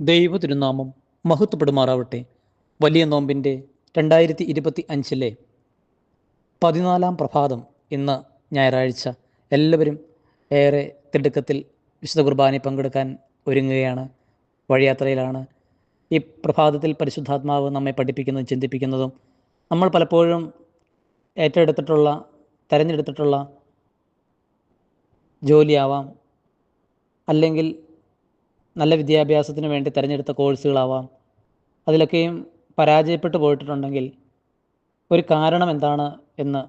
ദൈവ തിരുനാമം മഹത്വപ്പെടുമാറാവട്ടെ. വലിയ നോമ്പിൻ്റെ 2025 14 പ്രഭാതം, ഇന്ന് ഞായറാഴ്ച. എല്ലാവരും ഏറെ തിടുക്കത്തിൽ വിശുദ്ധ കുർബാനയിൽ പങ്കെടുക്കാൻ ഒരുങ്ങുകയാണ്, വഴിയാത്രയിലാണ്. ഈ പ്രഭാതത്തിൽ പരിശുദ്ധാത്മാവ് നമ്മെ പഠിപ്പിക്കുന്നതും ചിന്തിപ്പിക്കുന്നതും നമ്മൾ പലപ്പോഴും തിരഞ്ഞെടുത്തിട്ടുള്ള ജോലിയാവാം, അല്ലെങ്കിൽ നല്ല വിദ്യാഭ്യാസത്തിന് വേണ്ടി തിരഞ്ഞെടുത്ത കോഴ്സുകളാവാം. അതിലൊക്കെയും പരാജയപ്പെട്ടു പോയിട്ടുണ്ടെങ്കിൽ ഒരു കാരണം എന്താണ് എന്ന്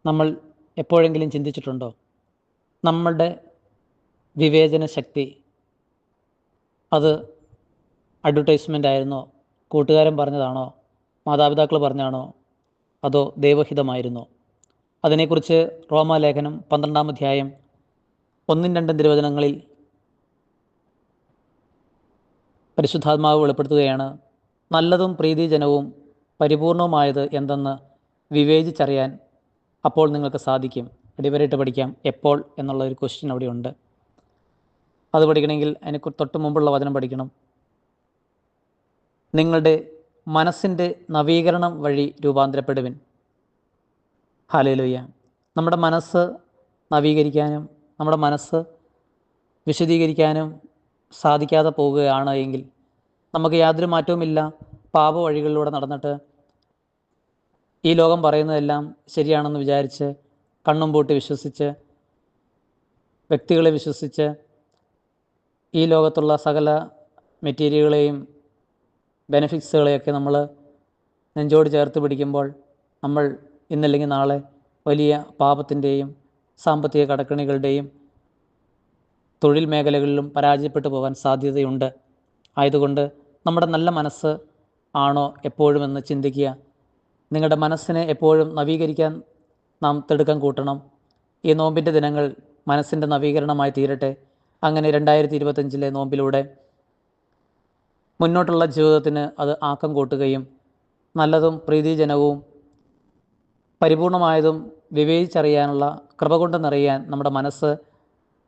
നമ്മൾ എപ്പോഴെങ്കിലും ചിന്തിച്ചിട്ടുണ്ടോ? നമ്മളുടെ വിവേചന ശക്തി അത് അഡ്വർടൈസ്മെൻ്റ് ആയിരുന്നോ, കൂട്ടുകാരൻ പറഞ്ഞതാണോ, മാതാപിതാക്കൾ പറഞ്ഞാണോ, അതോ ദൈവഹിതമായിരുന്നോ? അതിനെക്കുറിച്ച് റോമാലേഖനം 12 അധ്യായം 1-2 തിരുവചനങ്ങളിൽ പരിശുദ്ധാത്മാവ് വെളിപ്പെടുത്തുകയാണ്. നല്ലതും പ്രീതിജനവും പരിപൂർണവുമായത് എന്തെന്ന് വിവേചിച്ചറിയാൻ അപ്പോൾ നിങ്ങൾക്ക് സാധിക്കും. അടിവരയിട്ട് പഠിക്കാം. എപ്പോൾ എന്നുള്ള ഒരു ക്വസ്റ്റ്യൻ അവിടെയുണ്ട്. അത് പഠിക്കണമെങ്കിൽ അതിന് തൊട്ട് മുമ്പുള്ള വചനം പഠിക്കണം. നിങ്ങളുടെ മനസ്സിൻ്റെ നവീകരണം വഴി രൂപാന്തരപ്പെടുവിൻ. ഹല്ലേലൂയ. നമ്മുടെ മനസ്സ് നവീകരിക്കാനും നമ്മുടെ മനസ്സ് വിശദീകരിക്കാനും സാധിക്കാതെ പോവുകയാണ് എങ്കിൽ നമുക്ക് യാതൊരു മാറ്റവുമില്ല. പാപ വഴികളിലൂടെ നടന്നിട്ട് ഈ ലോകം പറയുന്നതെല്ലാം ശരിയാണെന്ന് വിചാരിച്ച്, കണ്ണും പൂട്ടി വിശ്വസിച്ച്, വ്യക്തികളെ വിശ്വസിച്ച്, ഈ ലോകത്തുള്ള സകല മെറ്റീരിയലുകളെയും ബെനഫിറ്റ്സുകളെയൊക്കെ നമ്മൾ നെഞ്ചോട് ചേർത്ത് പിടിക്കുമ്പോൾ നമ്മൾ ഇന്നല്ലെങ്കിൽ നാളെ വലിയ പാപത്തിൻ്റെയും സാമ്പത്തിക കടക്കെണികളുടെയും തൊഴിൽ മേഖലകളിലും പരാജയപ്പെട്ടു പോകാൻ സാധ്യതയുണ്ട്. ആയതുകൊണ്ട് നമ്മുടെ നല്ല മനസ്സ് ആണോ എപ്പോഴും എന്ന് ചിന്തിക്കുക. നിങ്ങളുടെ മനസ്സിനെ എപ്പോഴും നവീകരിക്കാൻ നാം തിടുക്കം കൂട്ടണം. ഈ നോമ്പിൻ്റെ ദിനങ്ങൾ മനസ്സിൻ്റെ നവീകരണമായി തീരട്ടെ. അങ്ങനെ 2025 നോമ്പിലൂടെ മുന്നോട്ടുള്ള ജീവിതത്തിന് അത് ആക്കം കൂട്ടുകയും നല്ലതും പ്രീതിജനവും പരിപൂർണമായതും വിവേചിച്ചറിയാനുള്ള കൃപ കൊണ്ട് നിറയാൻ നമ്മുടെ മനസ്സ്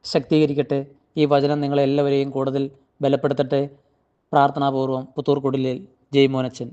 ശക്തീകരിക്കട്ടെ. ഈ വചനം നിങ്ങളെല്ലാവരെയും കൂടുതൽ ബലപ്പെടുത്തട്ടെ. പ്രാർത്ഥനാപൂർവം പുത്തൂർക്കുടിലിൽ ജയ്മോനച്ചൻ.